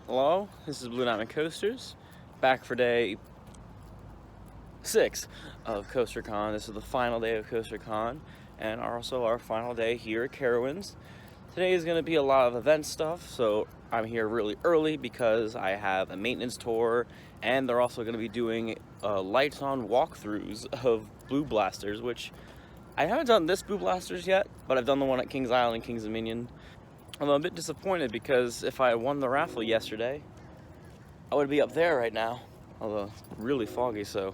Hello, this is Blue Diamond Coasters, back for day 6 of CoasterCon. This is the final day of CoasterCon, and also our final day here at Carowinds. Today is going to be a lot of event stuff, so I'm here really early because I have a maintenance tour, and they're also going to be doing lights on walkthroughs of Blue Blasters, which I haven't done this Blue Blasters yet, but I've done the one at Kings Island and Kings Dominion. I'm a bit disappointed because if I won the raffle yesterday, I would be up there right now, although it's really foggy, so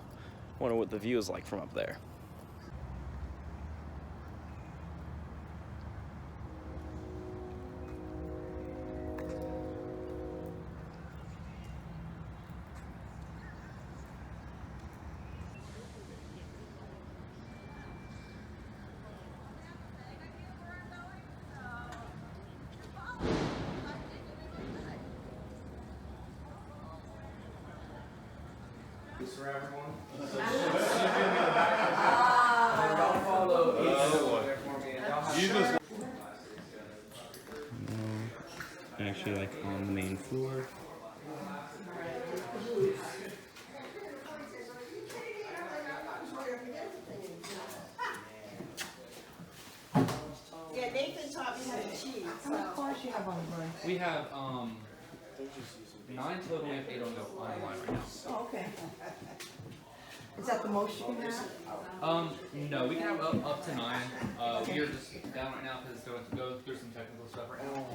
I wonder what the view is like from up there. For everyone. Actually, like on the main floor. Yeah, Nathan taught me how to cheat. How much cars do you have on the board? We have 9 total. We have 8 on the line right now. Oh, okay. Is that the most you can have? No, we can have up to 9. We are just down right now because it's going to go through some technical stuff right now.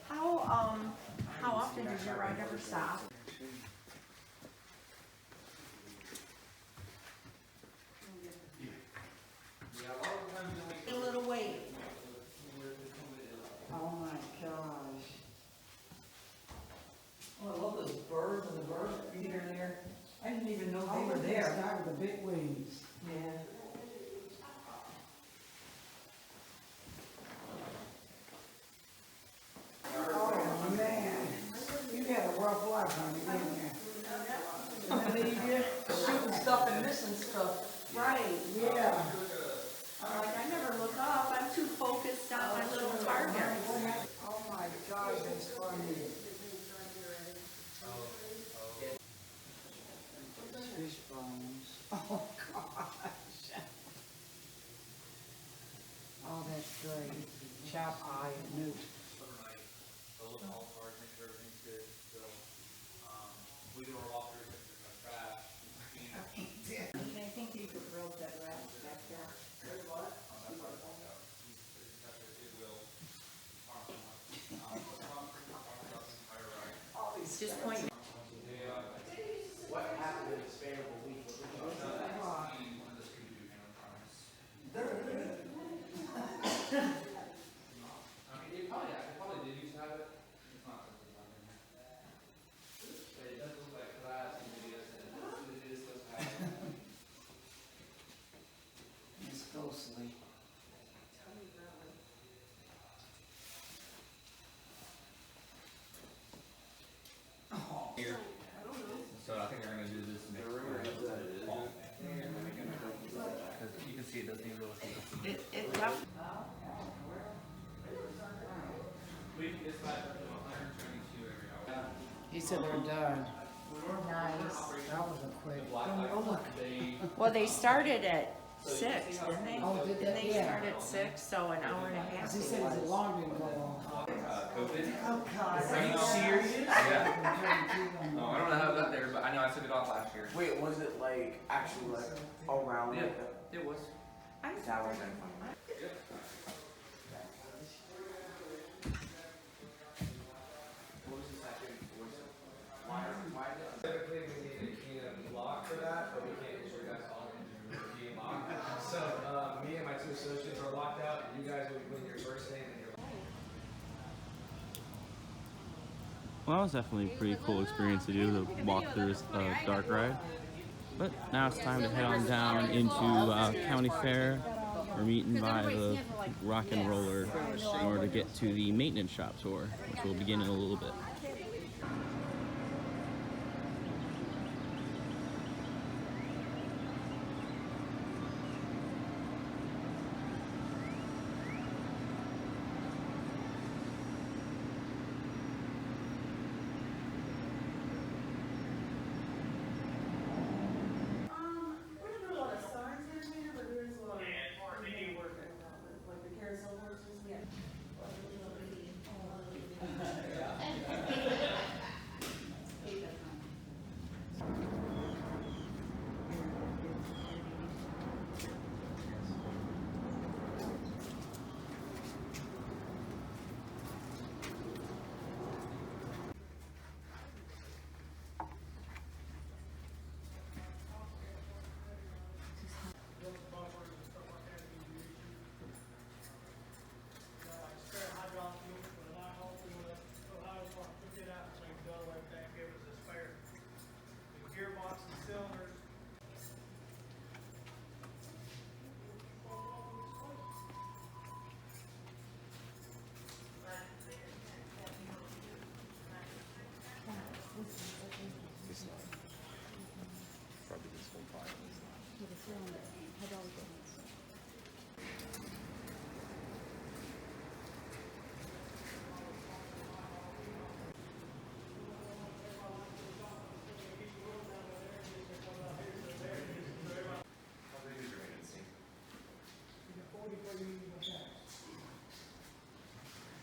How often does your ride ever stop? A little wait. Oh my gosh. Oh, I love those birds and the bird feeder there. I didn't even know they were there. Sky with the big wings. Yeah. Oh man, you had a rough life, honey, didn't you? Shooting stuff and missing stuff. Right. Yeah. I'm like, I never look up. I'm too focused on my little target. Oh my gosh, that's funny. Fish bones. Oh gosh. Oh, that's great. Chop eye and newt. I think you could rope that rabbit back there. Just point. What happened in the span of a week? It probably did used to have it. It's not but it doesn't look like glass in videos, and it is supposed to have it. It's ghostly. So I think they're going to do this next year. Fall. Because you can see it doesn't even really It We can dispatch up to 122 every hour. He said they're done. Nice. That was a quick. Oh, look. They Well, they started at 6, didn't they? Oh, did they? Didn't they Yeah. start at 6, so an hour and a half He it said it's a was. long didn't go long. COVID. Oh God. Are you serious? Yeah. Yeah. Oh, I don't know how it got there, but I know I took it off last year. Wait, was it like actually like around? Yeah, Like it was. I'm that was What was the second voice? Why Typically, we need a keynote lock for that, but we can't issue that on the key lock. So, me and my 2 associates are locked out, and you guys will be putting your first name and your. Well, that was definitely a pretty cool experience to do, to walk through this dark ride. But now it's time to head on down into County Fair. We're meeting by the Rock and Roller in order to get to the maintenance shop tour, which will begin in a little bit.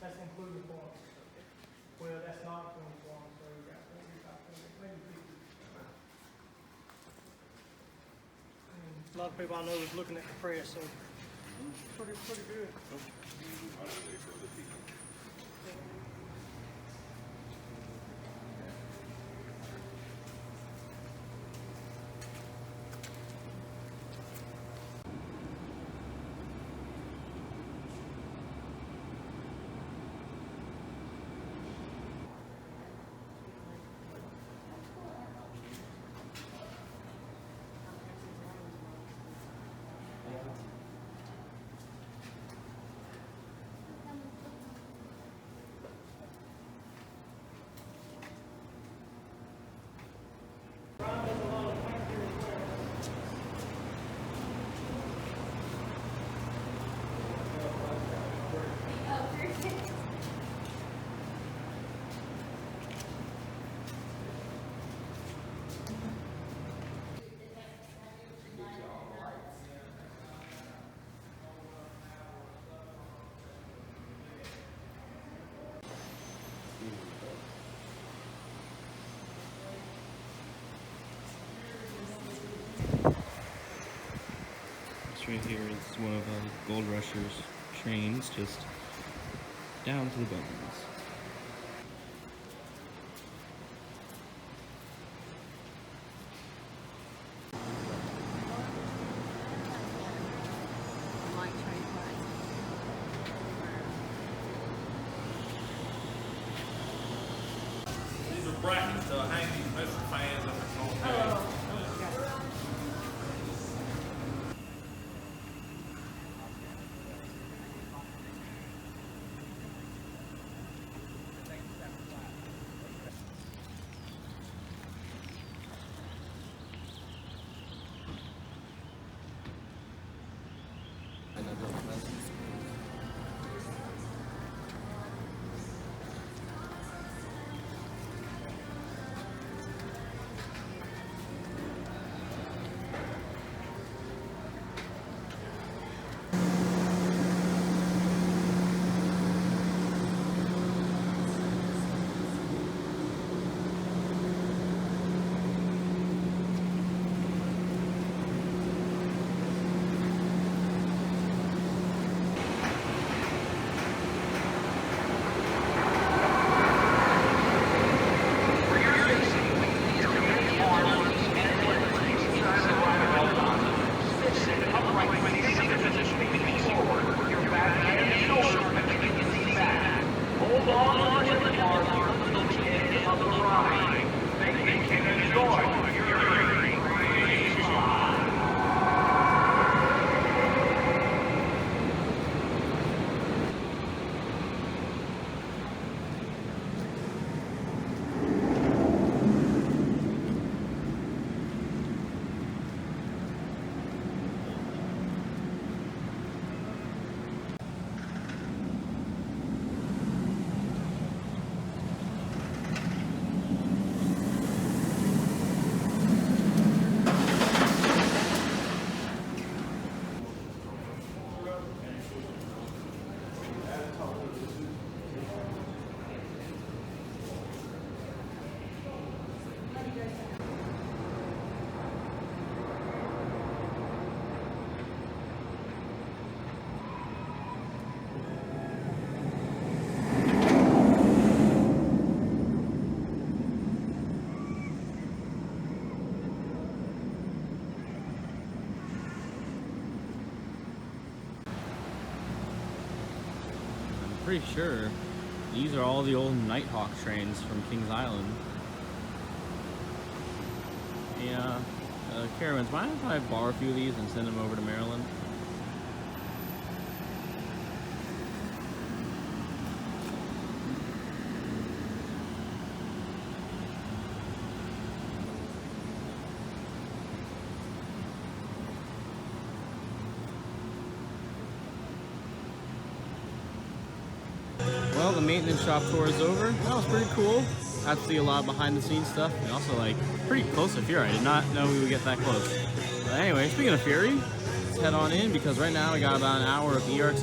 That's including forms. Well, that's not including forms, so you got 45, maybe 50. A lot of people I know is looking at the press, so pretty good. This right here is one of Gold Rusher's trains, just down to the bones. These are brackets to hang these missile fans up in the whole Pretty sure these are all the old Nighthawk trains from Kings Island. Yeah, Carowinds, mind if I borrow a few of these and send them over to Maryland? maintenance shop tour is over. That was pretty cool. Got to see a lot of behind the scenes stuff, and also like pretty close to Fury. I did not know we would get that close. But anyway, speaking of Fury, let's head on in because right now we got about an hour of ERT.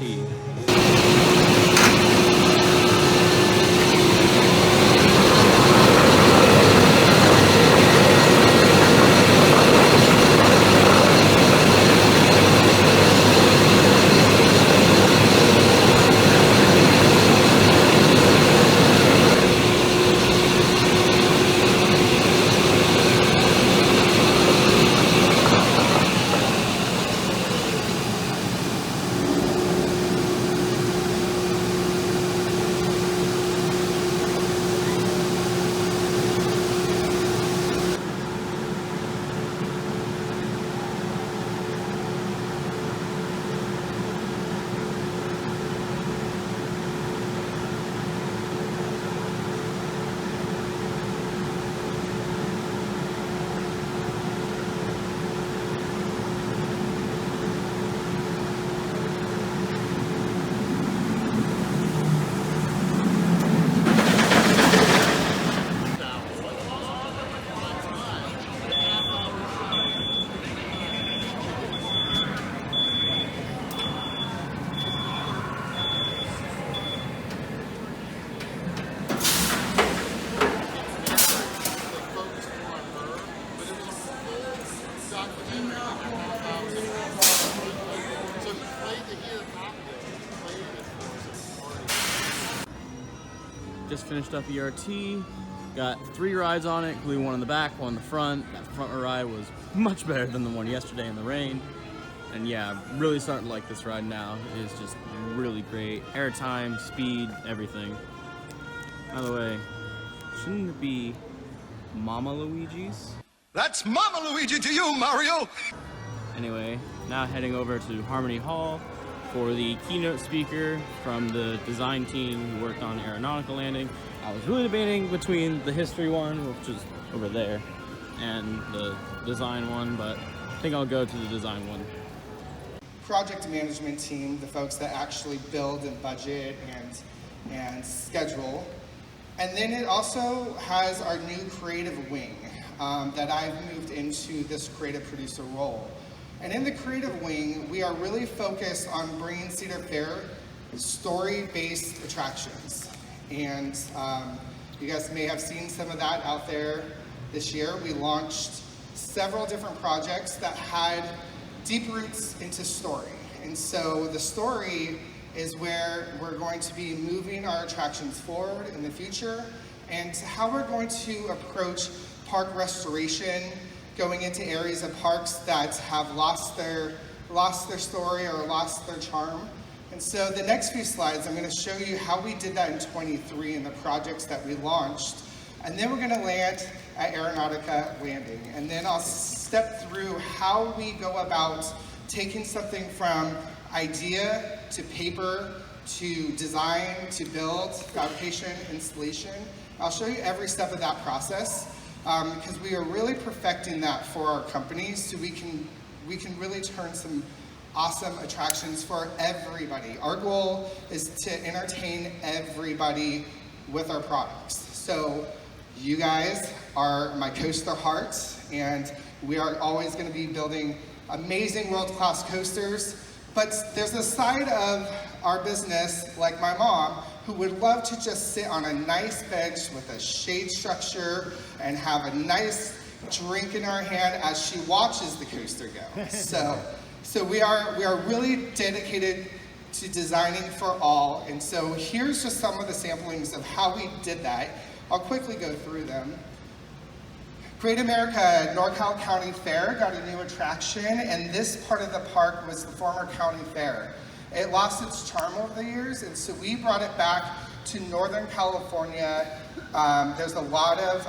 Just finished up ERT, got 3 rides on it, including one in the back, one in the front. That front ride was much better than the one yesterday in the rain. And yeah, I'm really starting to like this ride now. It is just really great. Airtime, speed, everything. By the way, shouldn't it be Mama Luigi's? That's Mama Luigi to you, Mario! Anyway, now heading over to Harmony Hall for the keynote speaker from the design team who worked on Aeronautica Landing. I was really debating between the history one, which is over there, and the design one, but I think I'll go to the design one. Project management team, the folks that actually build and budget and schedule. And then it also has our new creative wing that I've moved into this creative producer role. And in the creative wing, we are really focused on bringing Cedar Fair story-based attractions. And you guys may have seen some of that out there this year. We launched several different projects that had deep roots into story. And so the story is where we're going to be moving our attractions forward in the future and how we're going to approach park restoration, going into areas of parks that have lost their story or lost their charm. And so the next few slides, I'm going to show you how we did that in 23 and the projects that we launched. And then we're going to land at Aeronautica Landing. And then I'll step through how we go about taking something from idea to paper to design to build, fabrication, installation. I'll show you every step of that process. Because we are really perfecting that for our company so we can really turn some awesome attractions for everybody. Our goal is to entertain everybody with our products. So you guys are my coaster hearts, and we are always going to be building amazing world-class coasters. But there's a side of our business, like my mom, who would love to just sit on a nice bench with a shade structure and have a nice drink in her hand as she watches the coaster go. So we are really dedicated to designing for all. And so here's just some of the samplings of how we did that. I'll quickly go through them. Great America NorCal County Fair got a new attraction, and this part of the park was the former county fair. It lost its charm over the years, and so we brought it back to Northern California. There's a lot of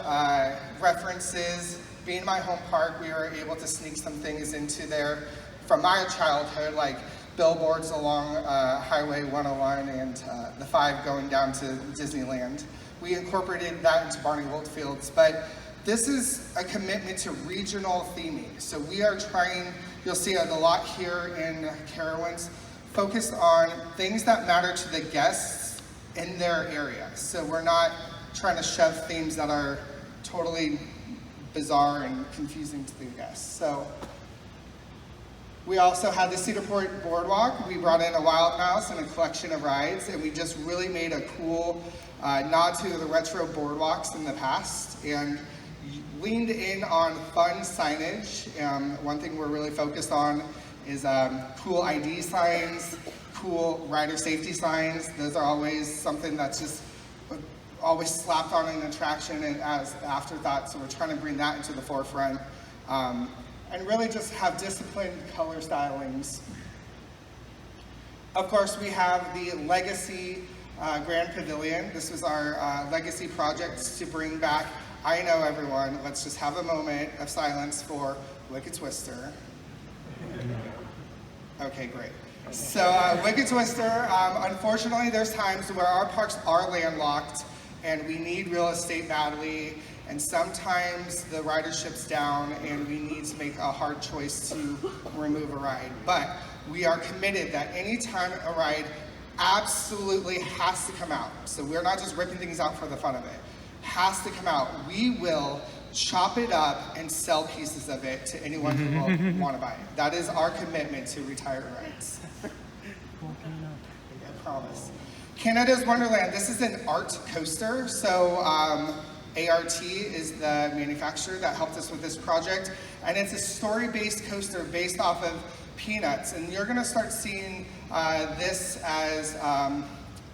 references. Being my home park, we were able to sneak some things into there from my childhood, like billboards along Highway 101 and the 5 going down to Disneyland. We incorporated that into Barney Goldfield's, but this is a commitment to regional theming. So we are trying, you'll see a lot here in Carowinds, focused on things that matter to the guests in their area. So we're not trying to shove themes that are totally bizarre and confusing to the guests. So we also had the Cedar Fair Boardwalk. We brought in a Wild Mouse and a collection of rides, and we just really made a cool nod to the retro boardwalks in the past, and leaned in on fun signage. One thing we're really focused on is cool ID signs, cool rider safety signs. Those are always something that's just always slapped on an attraction and as afterthought, so we're trying to bring that into the forefront. And really just have disciplined color stylings. Of course, we have the Legacy Grand Pavilion. This was our legacy project to bring back I Know Everyone. Let's just have a moment of silence for Wicked Twister. Okay, great. So Wicked Twister, unfortunately there's times where our parks are landlocked and we need real estate badly, and sometimes the ridership's down and we need to make a hard choice to remove a ride. But we are committed that anytime a ride absolutely has to come out, so we're not just ripping things out for the fun of it, has to come out, we will chop it up and sell pieces of it to anyone who will want to buy it. That is our commitment to retired rides. I promise. Canada's Wonderland, this is an art coaster, so ART is the manufacturer that helped us with this project, and it's a story-based coaster based off of Peanuts, and you're going to start seeing this as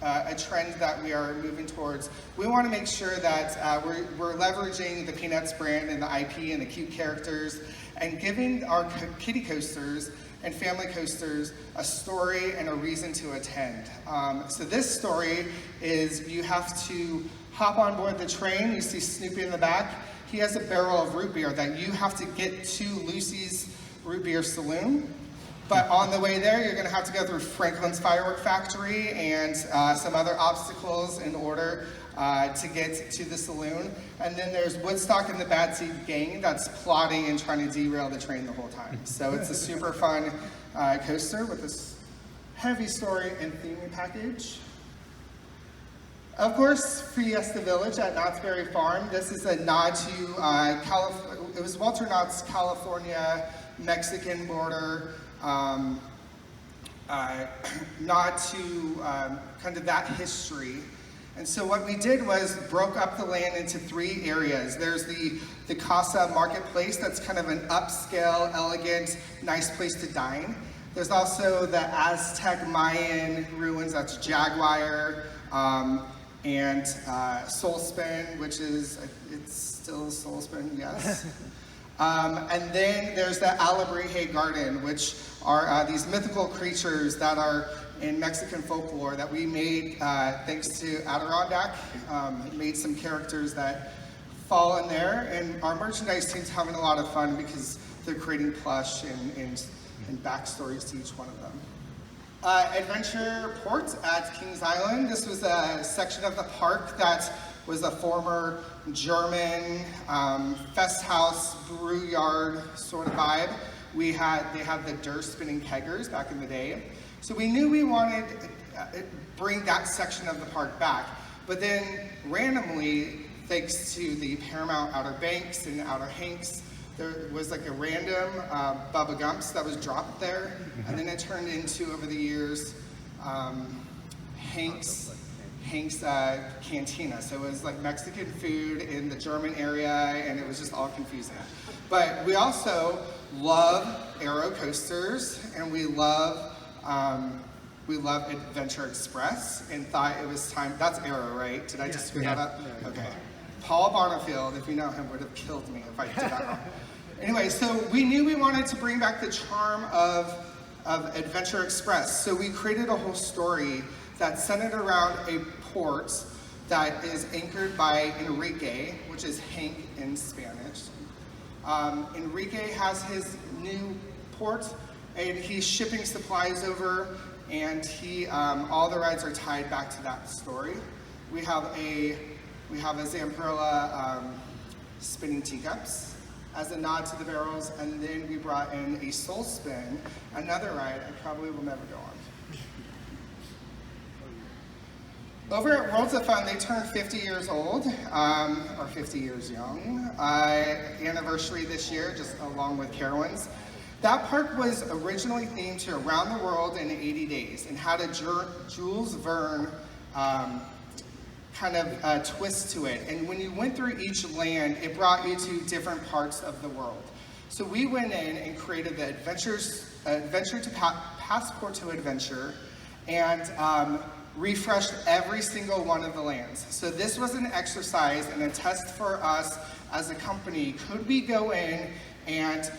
a trend that we are moving towards. We want to make sure that we're leveraging the Peanuts brand and the IP and the cute characters, and giving our kiddie coasters and family coasters a story and a reason to attend. So this story is you have to hop on board the train. You see Snoopy in the back. He has a barrel of root beer that you have to get to Lucy's Root Beer Saloon. But on the way there, you're going to have to go through Franklin's Firework Factory and some other obstacles in order to get to the saloon. And then there's Woodstock and the Bad Seed Gang that's plotting and trying to derail the train the whole time. So it's a super fun coaster with this heavy story and theming package. Of course, Fiesta Village at Knott's Berry Farm. This is a nod to it was Walter Knott's California Mexican border. Nod to kind of that history. And so what we did was broke up the land into 3 areas. There's the Casa Marketplace, that's kind of an upscale, elegant, nice place to dine. There's also the Aztec Mayan ruins, that's Jaguar, and Soul Spin, which is, it's still Soul Spin, yes. And then there's the Alebrije Garden, which are these mythical creatures that are in Mexican folklore that we made thanks to Adirondack. Made some characters that fall in there, and our merchandise team's having a lot of fun because they're creating plush and backstories to each one of them. Adventure Port at Kings Island. This was a section of the park that was a former German fest house, brew yard sort of vibe. They had the Durst spinning keggers back in the day. So we knew we wanted to bring that section of the park back. But then randomly, thanks to the Paramount Outer Banks and Outer Hanks, there was like a random Bubba Gumps that was dropped there. And then it turned into, over the years, Hank's Cantina. So it was like Mexican food in the German area, and it was just all confusing. But we also love Aero coasters, and we love Adventure Express, and thought it was time. That's Aero, right? Did I just screw that up? Okay. Paul Bonnefeld, if you know him, would have killed me if I did that wrong. Anyway, so we knew we wanted to bring back the charm of Adventure Express. So we created a whole story that's centered around a port that is anchored by Enrique, which is Hank in Spanish. Enrique has his new port, and he's shipping supplies over, and all the rides are tied back to that story. We have a Zamperla spinning teacups as a nod to the barrels, and then we brought in a Soul Spin, another ride I probably will never go on. Over at Worlds of Fun, they turned 50 years old, or 50 years young. Anniversary this year, just along with Carowinds. That park was originally themed to Around the World in 80 Days and had a Jules Verne kind of twist to it. And when you went through each land, it brought you to different parts of the world. So we went in and created the Adventure to Passport to Adventure, and refreshed every single one of the lands. So this was an exercise and a test for us as a company. Could we go in and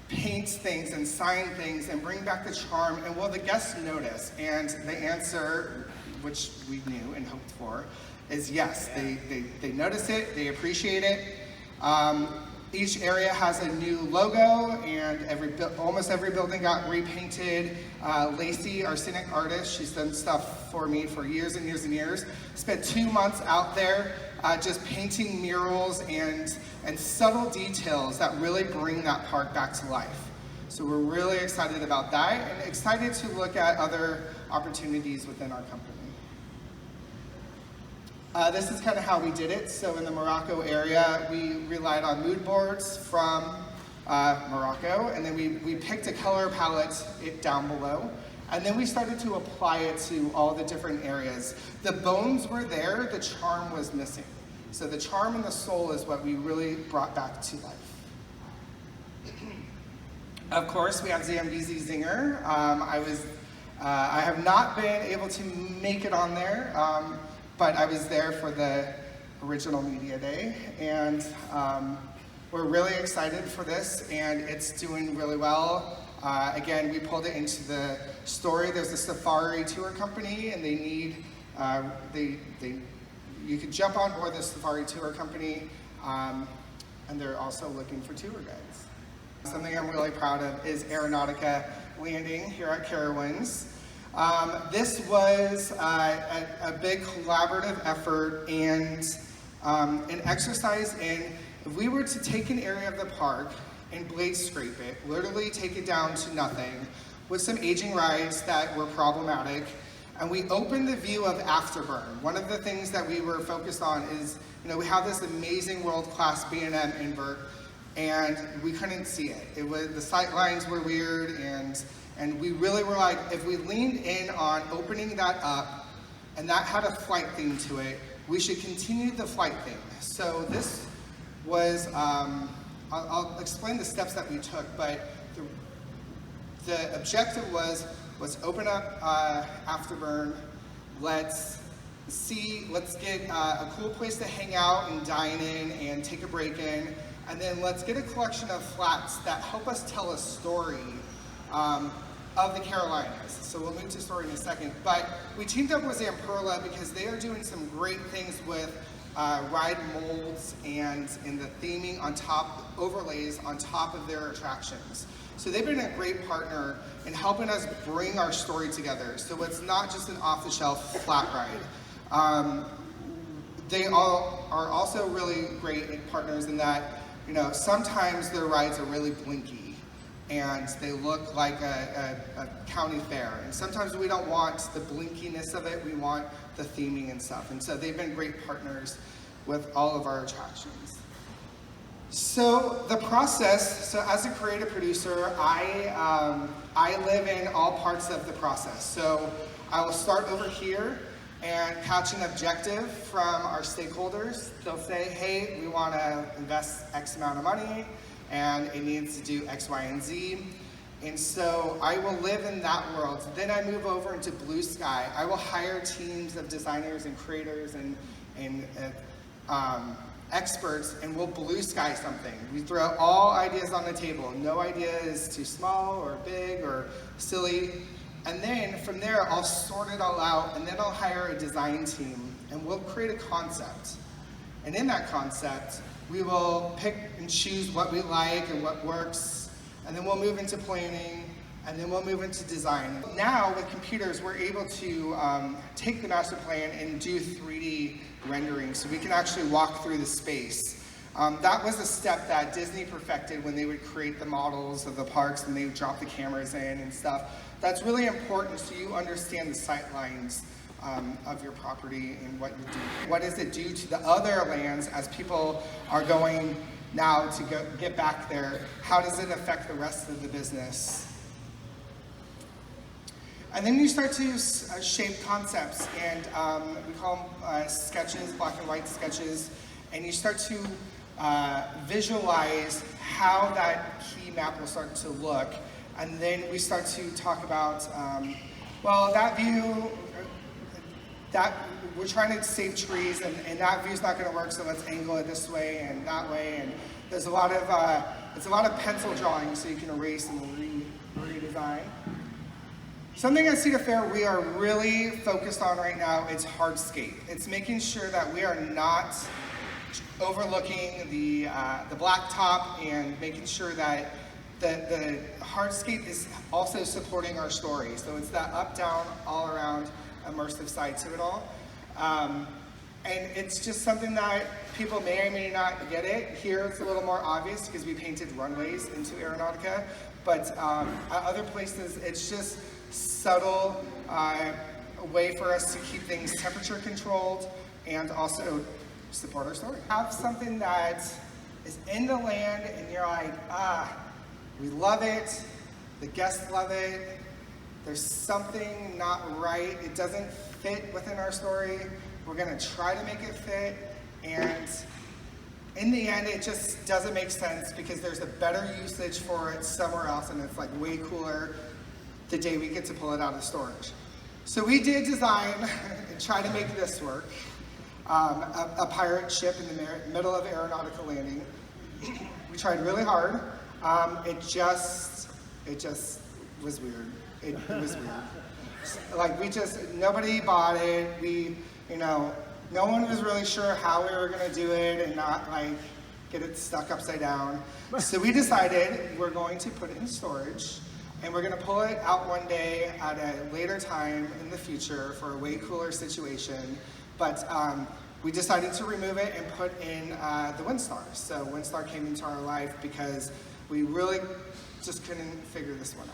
paint things and sign things and bring back the charm, and will the guests notice? And the answer, which we knew and hoped for, is yes. They notice it, they appreciate it. Each area has a new logo, and almost every building got repainted. Lacey, our scenic artist, she's done stuff for me for years and years and years. Spent 2 months out there just painting murals and subtle details that really bring that park back to life. So we're really excited about that, and excited to look at other opportunities within our company. This is kind of how we did it. So in the Morocco area, we relied on mood boards from Morocco, and then we picked a color palette down below, and then we started to apply it to all the different areas. The bones were there, the charm was missing. So the charm and the soul is what we really brought back to life. Of course, we have Zambezi Zinger. I have not been able to make it on there, but I was there for the original media day, and we're really excited for this, and it's doing really well. Again, we pulled it into the story. There's a safari tour company, and they need, you could jump on board the safari tour company, and they're also looking for tour guides. Something I'm really proud of is Aeronautica landing here at Carowinds. This was a big collaborative effort and an exercise in, if we were to take an area of the park and blade scrape it, literally take it down to nothing, with some aging rides that were problematic, and we opened the view of Afterburn. One of the things that we were focused on is, we have this amazing world-class B&M invert, and we couldn't see it. The sight lines were weird, and we really were like, if we leaned in on opening that up, and that had a flight theme to it, we should continue the flight theme. So this was, I'll explain the steps that we took, but the objective was, let's open up Afterburn, let's get a cool place to hang out and dine in and take a break in, and then let's get a collection of flats that help us tell a story of the Carolinas. So we'll move to story in a second, but we teamed up with Zamperla because they are doing some great things with ride molds and in the theming on top, overlays on top of their attractions. So they've been a great partner in helping us bring our story together. So it's not just an off-the-shelf flat ride. They all are also really great partners in that, sometimes their rides are really blinky and they look like a county fair. And sometimes we don't want the blinkiness of it, we want the theming and stuff. And so they've been great partners with all of our attractions. So the process, so as a creative producer, I live in all parts of the process. So I will start over here and catch an objective from our stakeholders. They'll say, hey, we want to invest X amount of money, and it needs to do X, Y, and Z. And so I will live in that world. Then I move over into blue sky. I will hire teams of designers and creators and experts, and we'll blue sky something. We throw all ideas on the table. No idea is too small or big or silly. And then from there, I'll sort it all out, and then I'll hire a design team, and we'll create a concept. And in that concept, we will pick and choose what we like and what works, and then we'll move into planning, and then we'll move into design. Now, with computers, we're able to take the master plan and do 3D rendering, so we can actually walk through the space. That was a step that Disney perfected when they would create the models of the parks and they would drop the cameras in and stuff. That's really important so you understand the sight lines of your property and what you're doing. What does it do to the other lands as people are going now to get back there? How does it affect the rest of the business? And then you start to shape concepts, and we call them sketches, black and white sketches, and you start to visualize how that key map will start to look. And then we start to talk about, well, that view, we're trying to save trees, and that view's not going to work, so let's angle it this way and that way. And there's a lot of it's a lot of pencil drawing, so you can erase and redesign. Something at Cedar Fair we are really focused on right now is hardscape. It's making sure that we are not overlooking the blacktop and making sure that the hardscape is also supporting our story. So it's that up, down, all around immersive side to it all. And it's just something that people may or may not get it. Here it's a little more obvious because we painted runways into Aeronautica, but at other places it's just subtle way for us to keep things temperature controlled and also support our story. Have something that is in the land and you're like, we love it, the guests love it, there's something not right, it doesn't fit within our story, we're gonna try to make it fit, and in the end it just doesn't make sense because there's a better usage for it somewhere else and it's like way cooler the day we get to pull it out of storage. So we did design and try to make this work. A pirate ship in the middle of Aeronautica landing. We tried really hard. It just was weird. It was weird. Like nobody bought it. No one was really sure how we were gonna do it and not like get it stuck upside down. So we decided we're going to put it in storage and we're gonna pull it out one day at a later time in the future for a way cooler situation. But we decided to remove it and put in the Windstar. So Windstar came into our life because we really just couldn't figure this one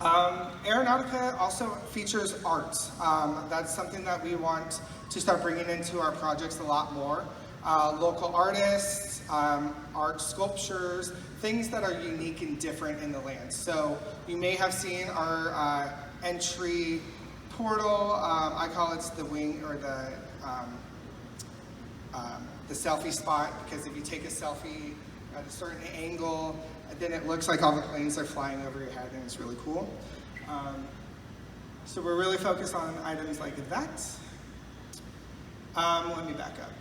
out. Aeronautica also features art. That's something that we want to start bringing into our projects a lot more. Local artists, art sculptures, things that are unique and different in the land. So you may have seen our entry portal. I call it the wing or the selfie spot, because if you take a selfie at a certain angle, then it looks like all the planes are flying over your head and it's really cool. So we're really focused on items like that. Let me back up.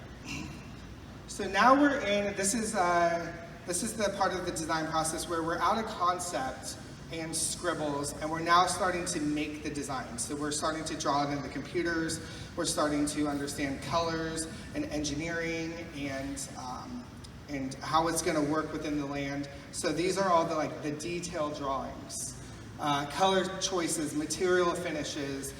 So now we're in, this is the part of the design process where we're out of concept and scribbles, and we're now starting to make the design. So we're starting to draw it in the computers, we're starting to understand colors and engineering and how it's gonna work within the land. So these are all the detailed drawings. Color choices, material finishes.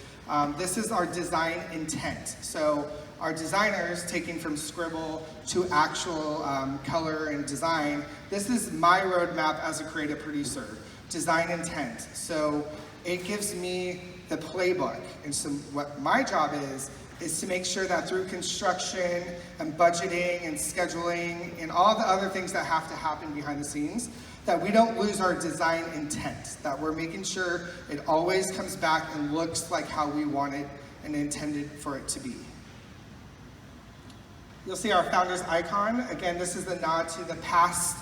This is our design intent. So our designers, taking from scribble to actual color and design, this is my roadmap as a creative producer. Design intent. So it gives me the playbook. And so what my job is to make sure that through construction and budgeting and scheduling and all the other things that have to happen behind the scenes, that we don't lose our design intent, that we're making sure it always comes back and looks like how we want it and intended for it to be. You'll see our founder's icon. Again, this is the nod to the past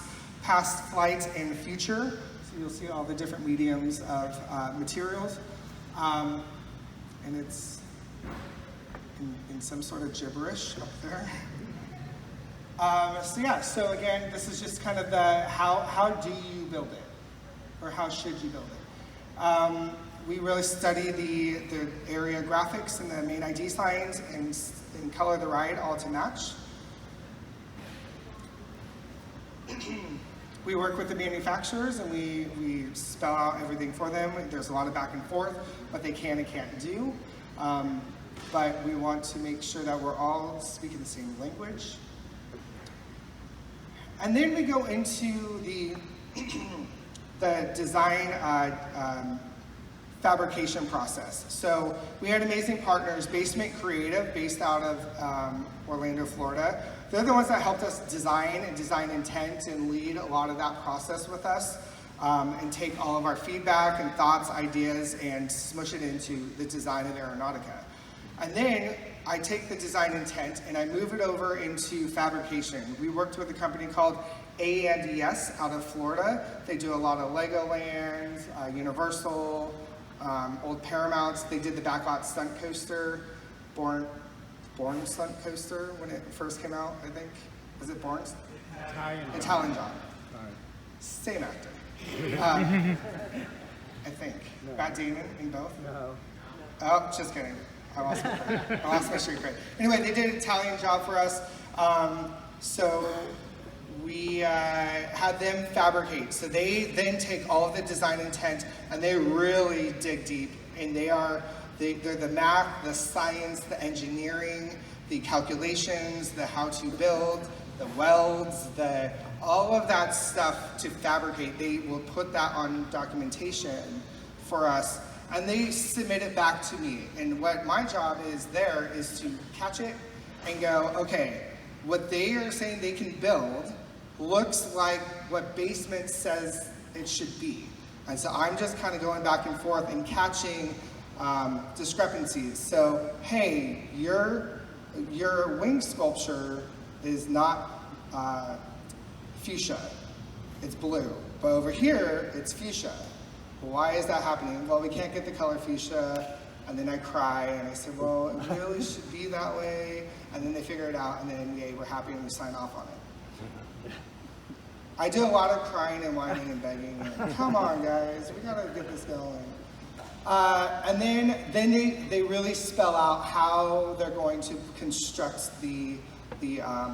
flight and future. So you'll see all the different mediums of materials. And it's in some sort of gibberish up there. So again, this is just kind of the how do you build it? Or how should you build it? We really study the area graphics and the main ID signs and color the ride all to match. We work with the manufacturers and we spell out everything for them. There's a lot of back and forth, what they can and can't do. But we want to make sure that we're all speaking the same language. And then we go into the design fabrication process. So we had amazing partners, Basement Creative, based out of Orlando, Florida. They're the ones that helped us design and design intent and lead a lot of that process with us, and take all of our feedback and thoughts, ideas, and smush it into the design of Aeronautica. And then I take the design intent and I move it over into fabrication. We worked with a company called ACE out of Florida. They do a lot of Legoland, Universal, old Paramounts. They did the backlot stunt coaster, Born stunt coaster when it first came out, I think. Was it Born? Italian John. Same actor. I think. No. Matt Damon in both? No. Oh, just kidding. I lost my street cred. Anyway, they did an Italian job for us. So we had them fabricate. So they then take all of the design intent and they really dig deep. And they're the math, the science, the engineering, the calculations, the how to build, the welds, all of that stuff to fabricate. They will put that on documentation for us. And they submit it back to me. And what my job is there is to catch it and go, okay, what they are saying they can build looks like what Basement says it should be. And so I'm just kind of going back and forth and catching discrepancies. So, hey, your wing sculpture is not fuchsia, it's blue. But over here, it's fuchsia. Why is that happening? Well, we can't get the color fuchsia. And then I cry and I say, well, it really should be that way. And then they figure it out and then yay, we're happy and we sign off on it. I do a lot of crying and whining and begging. And, come on guys, we gotta get this going. And then they really spell out how they're going to construct the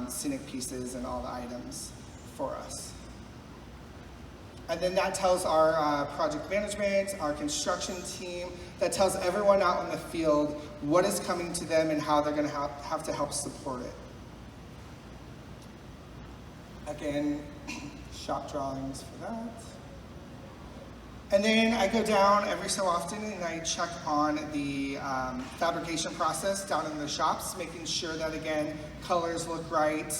scenic pieces and all the items for us. And then that tells our project management, our construction team, that tells everyone out in the field what is coming to them and how they're going to have to help support it. Again, shop drawings for that. And then I go down every so often and I check on the fabrication process down in the shops, making sure that, again, colors look right.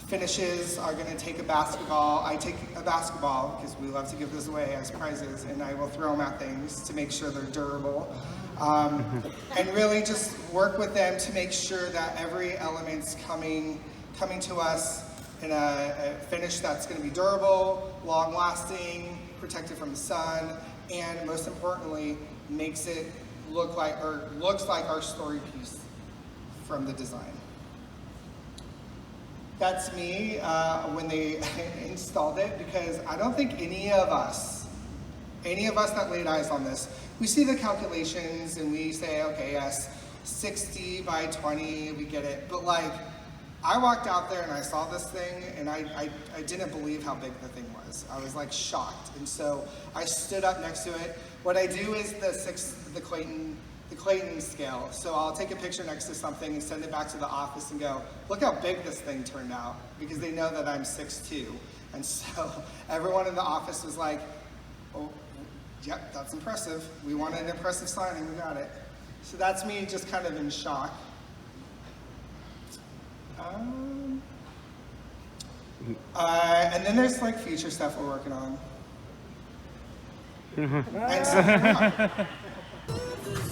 Finishes are going to take a basketball. I take a basketball because we love to give those away as prizes, and I will throw them at things to make sure they're durable. And really just work with them to make sure that every element's coming to us in a finish that's going to be durable, long-lasting, protected from the sun, and most importantly, makes it looks like our story piece from the design. That's me when they installed it, because I don't think any of us that laid eyes on this, we see the calculations and we say, okay, yes, 60 by 20, we get it. But like, I walked out there and I saw this thing and I didn't believe how big the thing was. I was like shocked. And so I stood up next to it. What I do is the Clayton scale. So I'll take a picture next to something and send it back to the office and go, look how big this thing turned out, because they know that I'm 6'2". And so everyone in the office was like, oh, yep, that's impressive. We wanted an impressive signing, we got it. So that's me just kind of in shock. And then there's like future stuff we're working on. And so,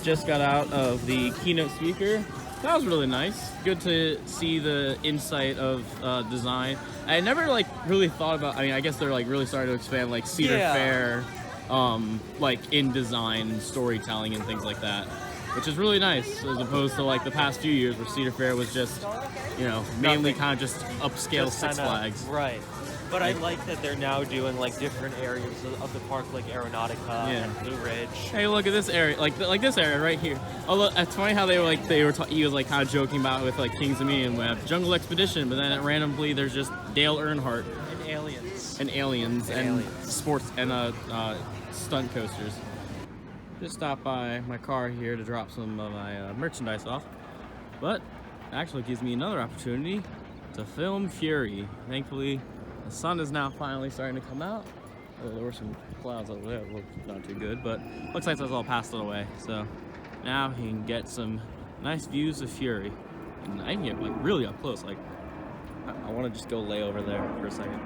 Just got out of the keynote speaker. That was really nice. Good to see the insight of design. I never like really thought about, I mean, I guess they're like really starting to expand like Cedar Fair, like in design, storytelling and things like that, which is really nice, as opposed to like the past few years where Cedar Fair was just, you know, mainly kind of just upscale Six Flags. Right. But I like that they're now doing like different areas of the park, like Aeronautica and Blue Ridge. Hey, look at this area, like this area right here. Although it's funny how he was like kind of joking about with like Kings Dominion, we have Jungle Expedition, but then randomly there's just Dale Earnhardt And aliens. and sports and stunt coasters. Just stopped by my car here to drop some of my merchandise off, but actually gives me another opportunity to film Fury. Thankfully, the sun is now finally starting to come out. Oh, there were some clouds over there that looked not too good, but looks like that's all passed it away. So now he can get some nice views of Fury. And I can get like really up close. Like I want to just go lay over there for a second.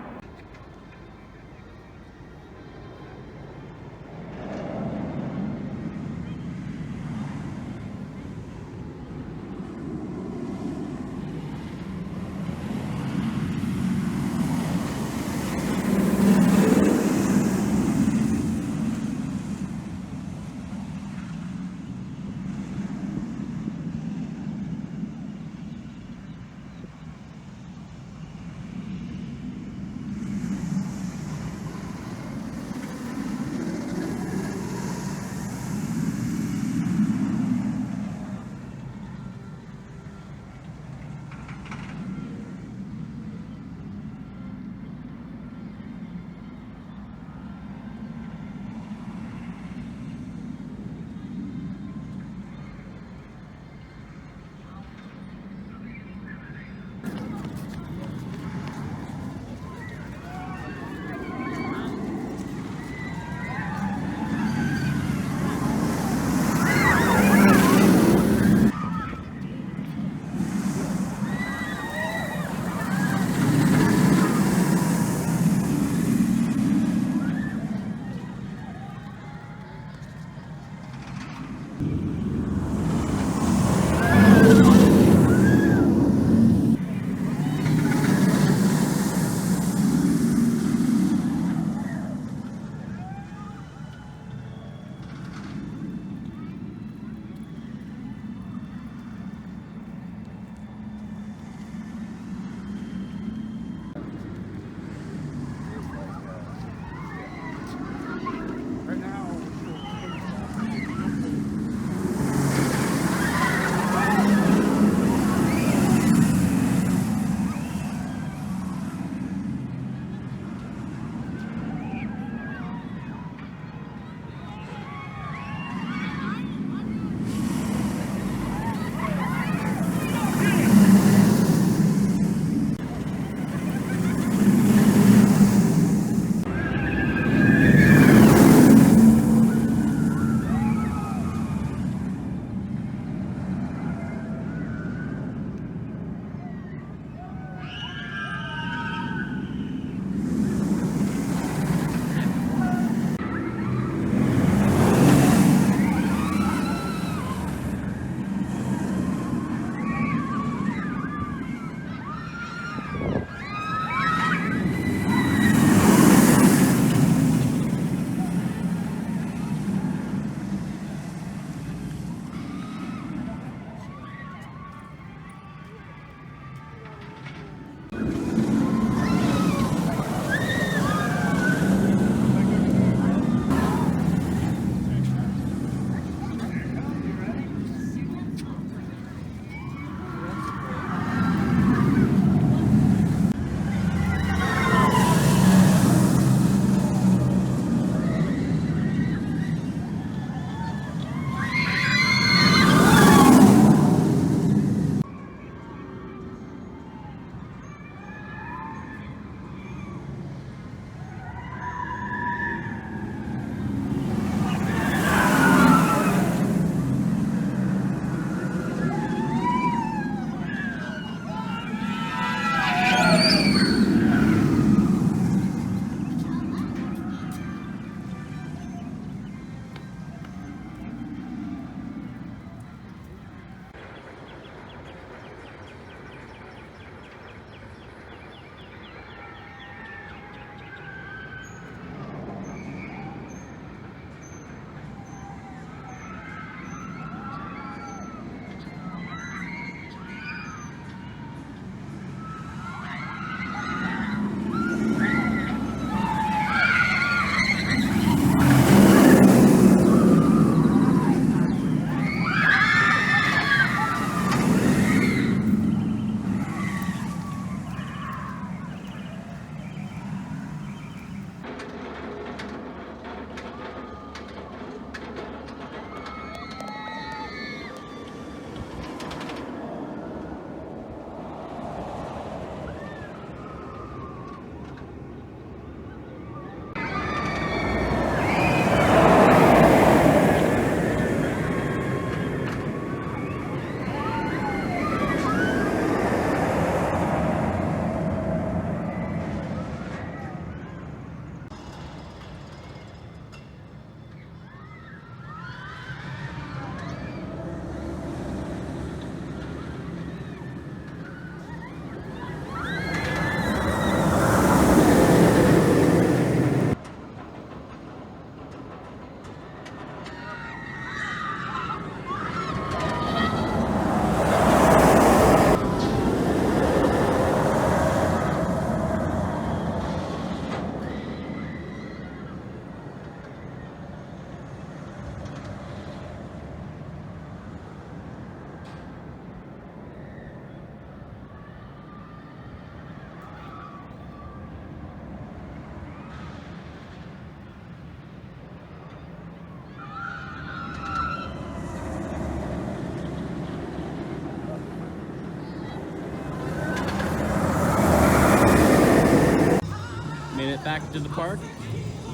to the park,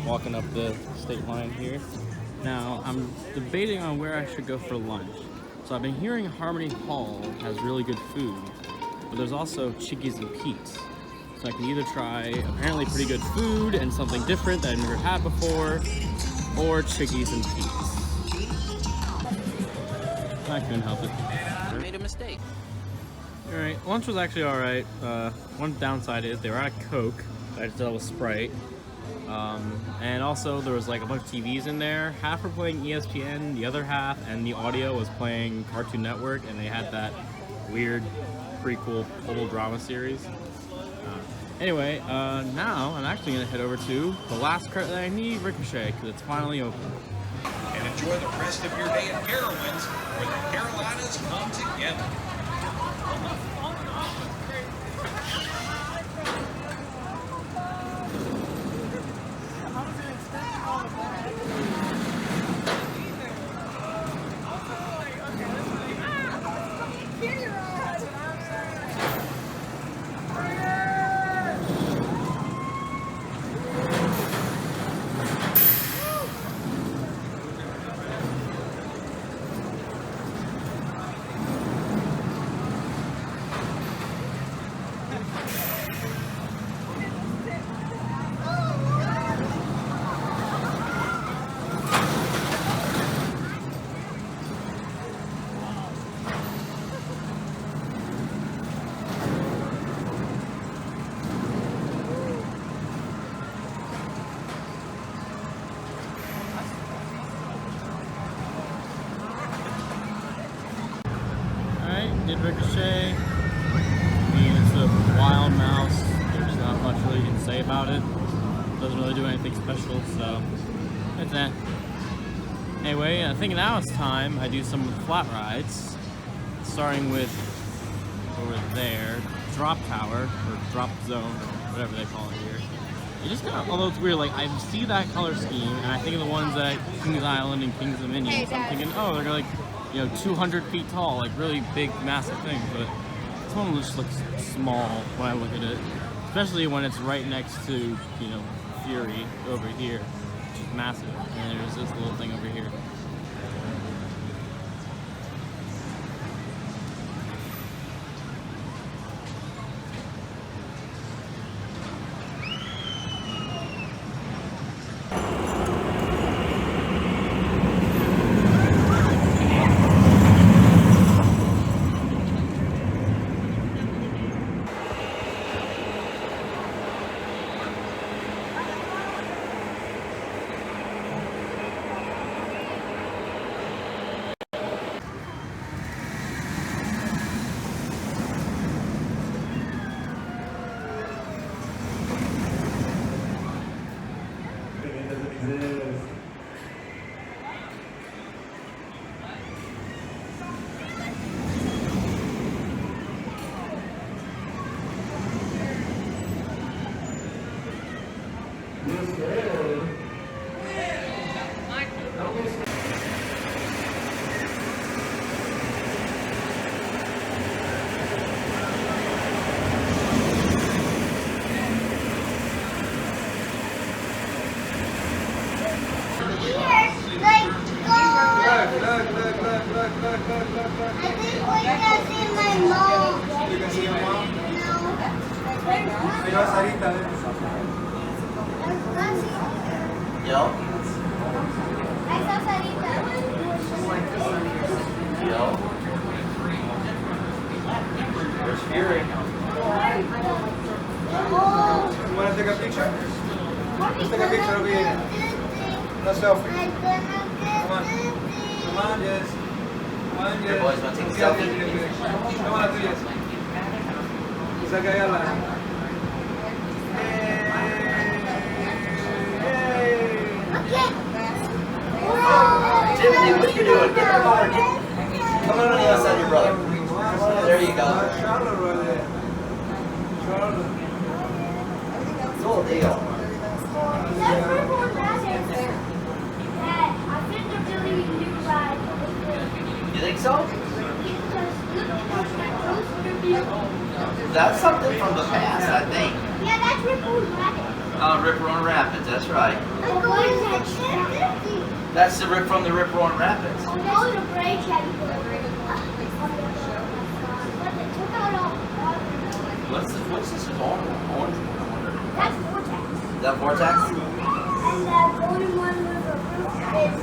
walking up the state line here. Now, I'm debating on where I should go for lunch. So I've been hearing Harmony Hall has really good food, but there's also Chickies and Pete's. So I can either try apparently pretty good food and something different that I've never had before, or Chickies and Pete's. I couldn't help it. I made a mistake. Alright, lunch was actually alright. One downside is they were out of Coke. I just dealt with Sprite. And also there was like a bunch of TVs in there. Half were playing ESPN, the other half, and the audio was playing Cartoon Network, and they had that weird prequel total drama series. Anyway, now I'm actually going to head over to the last credit that I need, Ricochet, because it's finally open. And enjoy the rest of your day at Carowinds, where the Carolinas come together. Did Ricochet. I mean, it's a wild mouse. There's not much really you can say about it. Doesn't really do anything special, so it's that. Anyway, I think now it's time I do some flat rides, starting with over there, Drop Tower or Drop Zone or whatever they call it here. It just kind of, although it's weird, like I see that color scheme and I think of the ones at Kings Island and Kings Dominion. So I'm thinking, oh, they're like, 200 feet tall, like really big, massive things, but this one just looks small when I look at it, especially when it's right next to, Fury over here, which is massive, and there's this little thing over here. That's something from the past, I think. Yeah, that's Ripple Rabbit. Rip Roaring Rapids, that's right. That's the rip from the Rip Roaring Rapids. What's this orange? That's Vortex. Is that Vortex? And the golden one with the roof is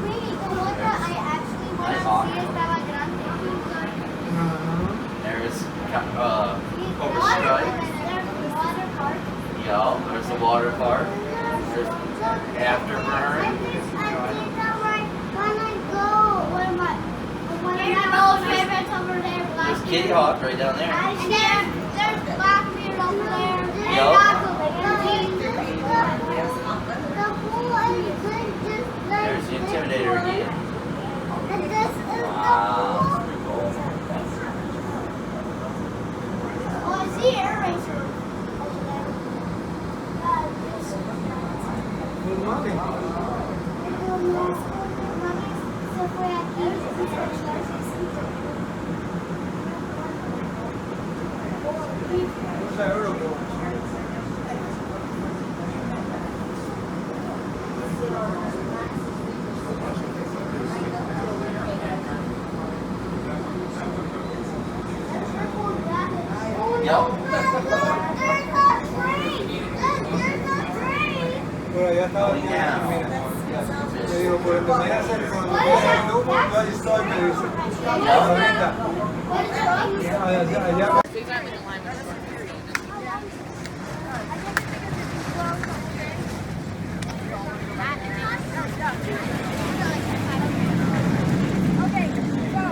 Wait, the one that I actually want to see is that grande. There's Cobra There's Strike. the water park. Yeah, there's the water park. There's Afterburn. There's Kitty Hawk right down there. And there's Blackbeard over there. Yup. There's the Intimidator again. And this is Wow, that's pretty cool. Oh, I see Air Racer over there. Good morning. Se fue aquí. What's that Euroball? Yup. Por allá estaba el mira. Le digo, por el que me hace cuando me hace el humo, yo ahí estoy, me dice. Ahorita. Allá. Okay, so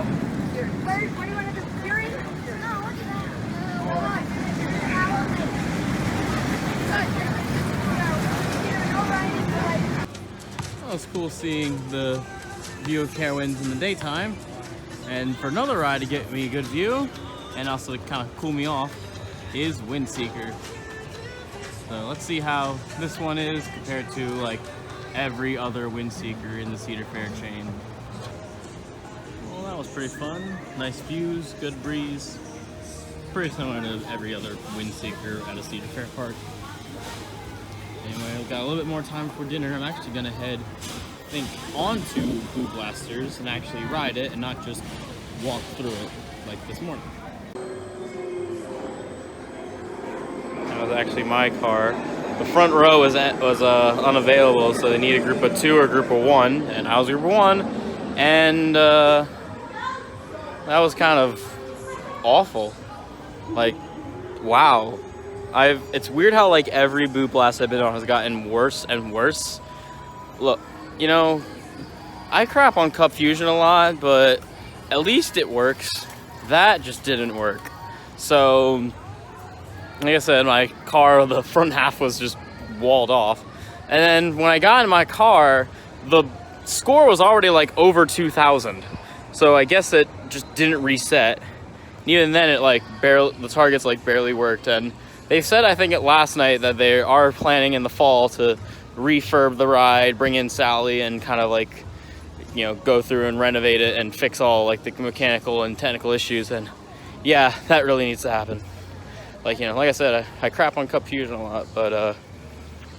where do you want to do? Fury? No, what's Well, it's cool seeing the view of Carowinds in the daytime, and for another ride to get me a good view and also to kind of cool me off is Windseeker. So let's see how this one is compared to like every other Windseeker in the Cedar Fair chain. Well, that was pretty fun. Nice views, good breeze. Pretty similar to every other Windseeker at a Cedar Fair park. Anyway, we've got a little bit more time for dinner. I'm actually gonna head, I think, onto Blue Blasters and actually ride it and not just walk through it like this morning. That was actually my car. The front row was unavailable, so they needed a group of 2 or a group of 1, and I was group of 1, and that was kind of awful. Like, wow. It's weird how like every boot blast I've been on has gotten worse and worse. Look, you know, I crap on Cup Fusion a lot, but at least it works. That just didn't work. So, like I said, my car, the front half was just walled off. And then when I got in my car, the score was already like over 2,000. So I guess it just didn't reset. Even then, it like the targets like barely worked. And they said, I think last night, that they are planning in the fall to refurb the ride, bring in Sally, and kind of like, you know, go through and renovate it and fix all like the mechanical and technical issues. And yeah, that really needs to happen. Like, you know, like I said, I crap on Cup Fusion a lot, but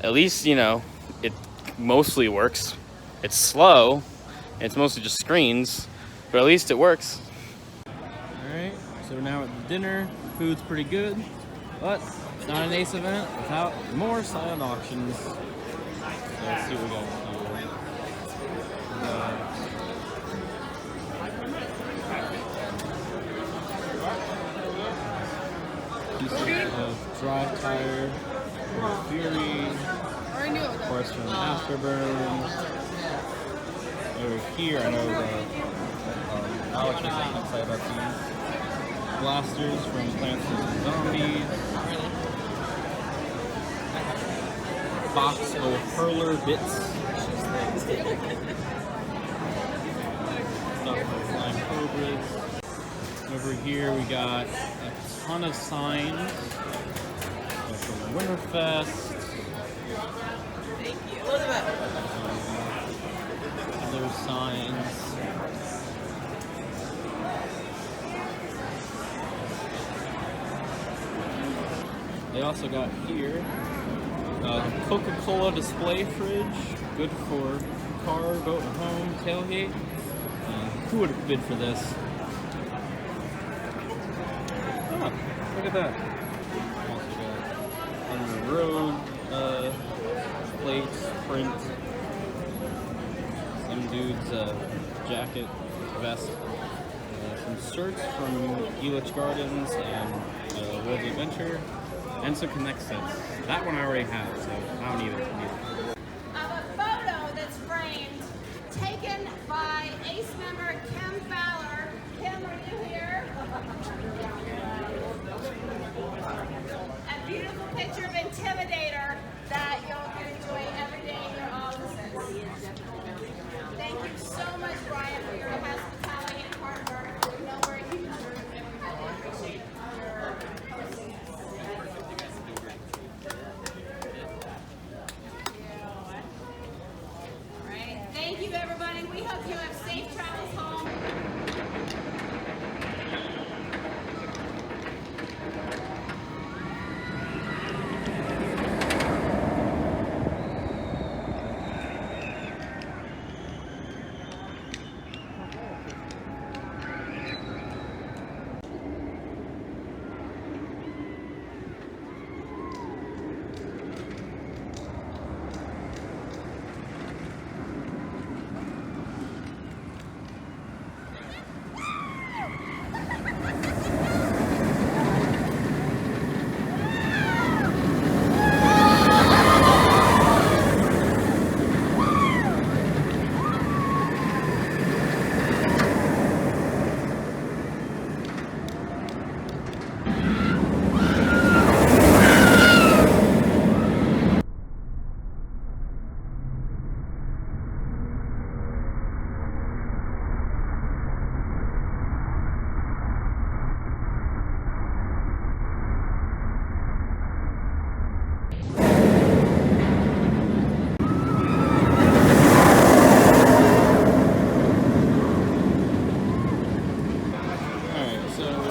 at least, you know, it mostly works. It's slow, and it's mostly just screens, but at least it works. All right, so we're now at the dinner. Food's pretty good. But it's not an ACE event without more silent auctions. So let's see what we got here. Drive Tire, Fury, of course from Afterburn. Over here, I know Alex has something to say about these. Blasters from Plants vs. Zombies. Box of hurler bits. Stuff for Flying Cobras. Over here we got a ton of signs. From Winterfest. Thank you. Elizabeth. Other signs. They also got here Coca-Cola display fridge, good for car, boat, and home, tailgate. Who would have bid for this? Oh, look at that. Also got on the road plates, print. Some dude's jacket, vest. Some shirts from Elitch Gardens and World's Adventure, and some Connect sets. That one I already have, so I don't need it. Of a photo that's framed, taken by ACE member Kim Fowler. Kim, are you here? A beautiful picture of Intimidator that y'all can enjoy every day in your offices. Thank you so much, Brian, for your hospitality and hard work. We know we're a huge group and we really appreciate your hosting us. All right. Thank you, everybody. We hope you have safe travels home.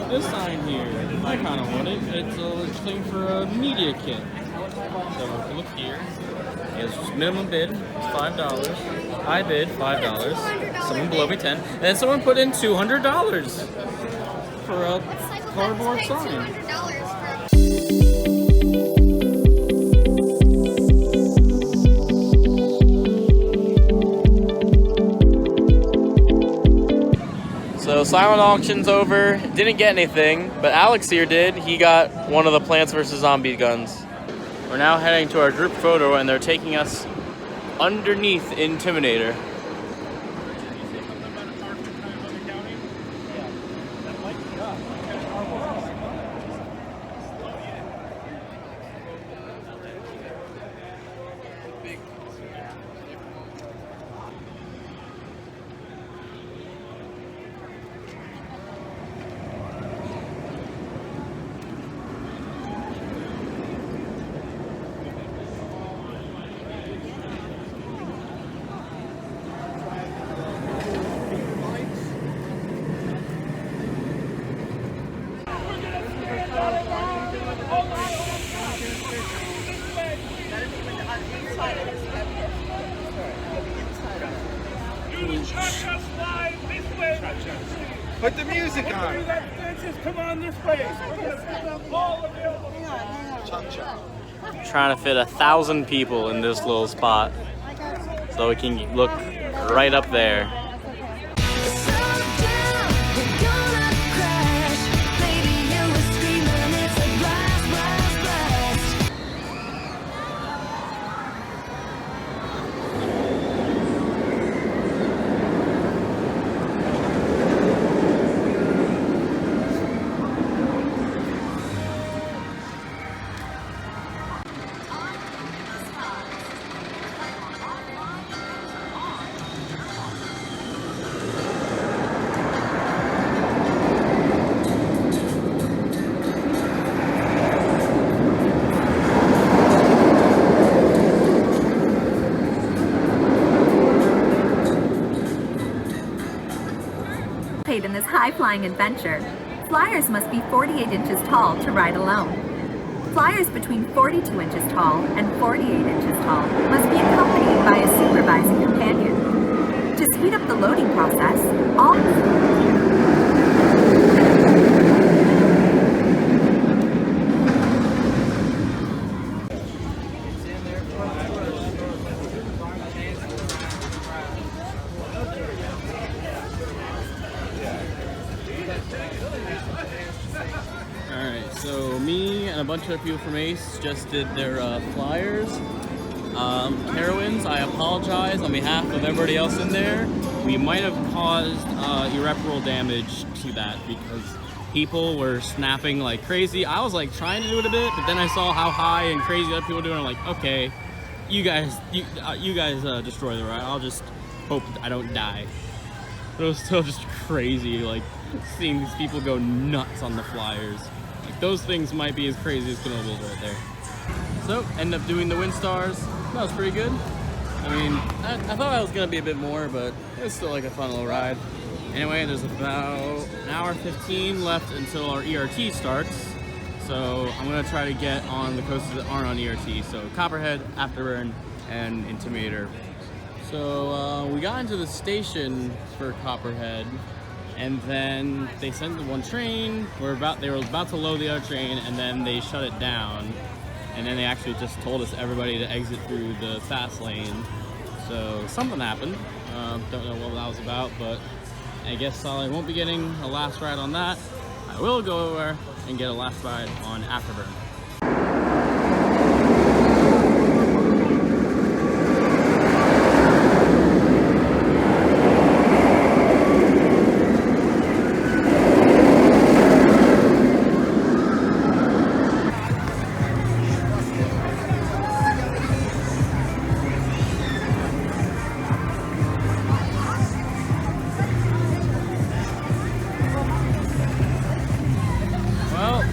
This sign here, I kind of want it. It's a thing for a media kit. So if you look here, it's minimum bid is $5. I bid $5. Someone below me 10, and then someone put in $200 for a cardboard sign. So silent auction's over. Didn't get anything, but Alex here did. He got one of the Plants vs. Zombie guns. We're now heading to our group photo, and they're taking us underneath Intimidator. Put the music on. Come on this way. Trying to fit 1,000 people in this little spot so we can look right up there. In this high-flying adventure, flyers must be 48 inches tall to ride alone. Flyers between 42 inches tall and 48 inches tall must be accompanied by a supervising companion. To speed up the loading process, all Alright, so me and a bunch of people from ACE just did their flyers. Carowinds, I apologize on behalf of everybody else in there. We might have caused irreparable damage to that because people were snapping like crazy. I was like trying to do it a bit, but then I saw how high and crazy other people were doing. I'm like, okay, you guys destroy the ride. I'll just hope I don't die. But it was still just crazy, like seeing these people go nuts on the flyers. Like those things might be as crazy as Knobles right there. So, end up doing the Windstars. That was pretty good. I mean, I thought I was gonna be a bit more, but it was still like a fun little ride. Anyway, there's about an hour 15 left until our ERT starts. So I'm gonna try to get on the coasters that aren't on ERT. So Copperhead, Afterburn, and Intimidator. So we got into the station for Copperhead, and then they sent the one train. They were about to load the other train, and then they shut it down. And then they actually just told us everybody to exit through the fast lane. So something happened. Don't know what that was about, but I guess I won't be getting a last ride on that. I will go over and get a last ride on Afterburn.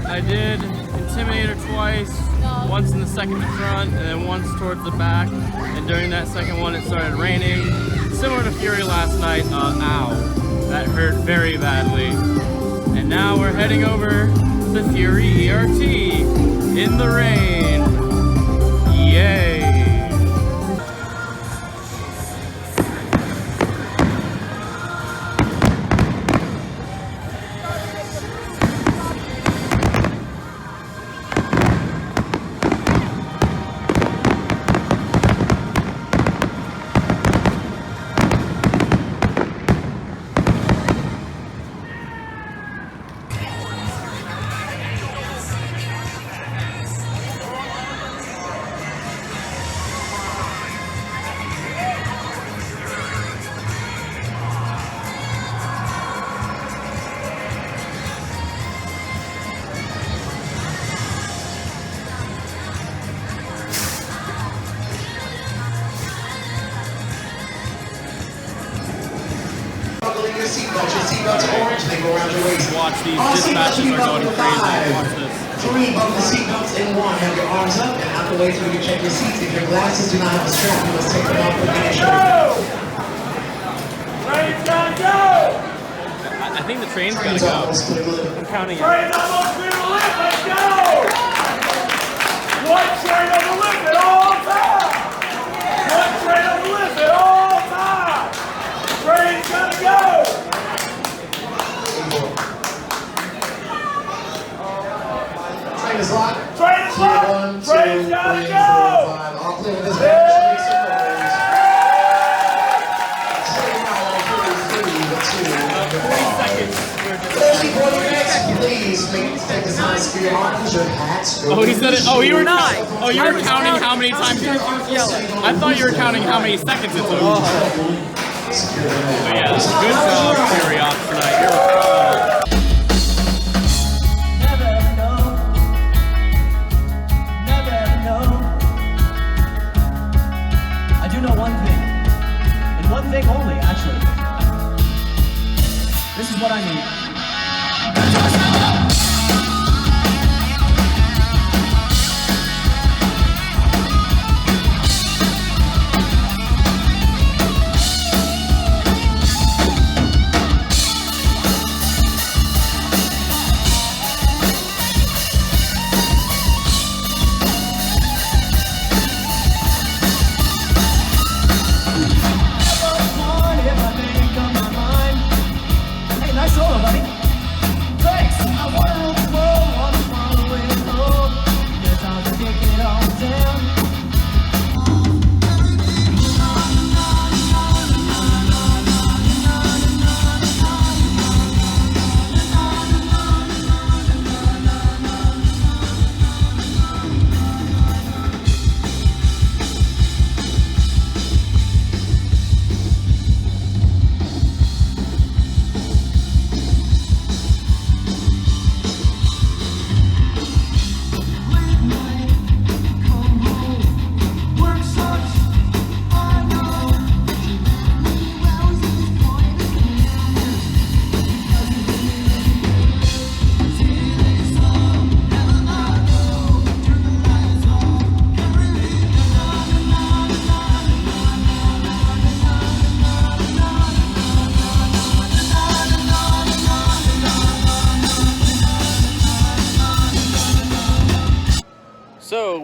I did Intimidator twice, once in the second front and then once towards the back, and during that second one it started raining. Similar to Fury last night, ow, that hurt very badly. And now we're heading over to Fury ERT in the rain. Yay! Watch these dispatches are going crazy. Watch this. 3, buckle the seatbelts in 1. Have your arms up and out the way so you can check your seats. If your glasses do not have a strap, you must take them off with your shirt. Train's gotta go! I think the train's gotta go. I'm counting it. Train's almost clear to lift, let's go! One train on the lift at all times! One train on the lift at all times! Train's gotta go! Train is locked. Train is locked! 1, 2, Train's gotta 3, 4, 5. go! All clear with this match. Make some noise. Train out on 3, 2. Please take this nice for your arms, your hats. Oh, he said it. Oh, you were not. Oh, you were counting how many times you yelling. I thought you were counting how many seconds it took. Oh. But yeah, good job, Fury Ops tonight. You're a pro. One thing only, actually. This is what I need.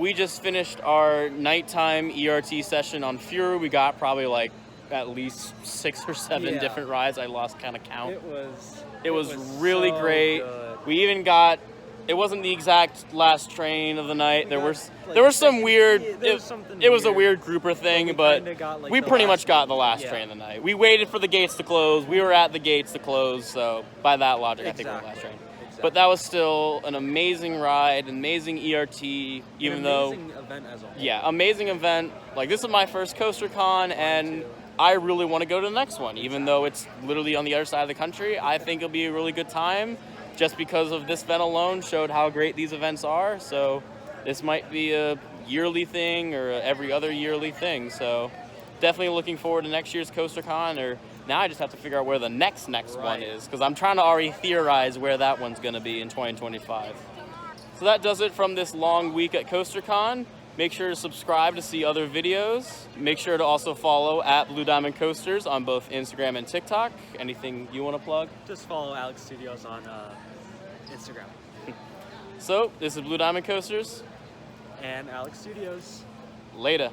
we just finished our nighttime ERT session on Fury. We got probably like at least 6 or 7 Yeah. different rides. I lost kind of count. It was really so great. good. We even got. It wasn't the exact last train of the night. There was some weird. It was a weird grouper thing, but we pretty much got the last train of the night. We waited for the gates to close. We were at the gates to close, so by that logic, I think we're the last train. But that was still an amazing ride, amazing ERT, even though. Amazing event as a whole. Yeah, amazing event. Like, this is my first CoasterCon, and I really want to go to the next one, even though it's literally on the other side of the country. I think it'll be a really good time, just because of this event alone showed how great these events are. So this might be a yearly thing or a every other yearly thing. So definitely looking forward to next year's CoasterCon. Or now I just have to figure out where the next one is, because I'm trying to already theorize where that one's going to be in 2025. So that does it from this long week at CoasterCon. Make sure to subscribe to see other videos. Make sure to also follow at Blue Diamond Coasters on both Instagram and TikTok. Anything you want to plug? Just follow Alex Studios on Instagram. So, this is Blue Diamond Coasters. And Alex Studios. Later.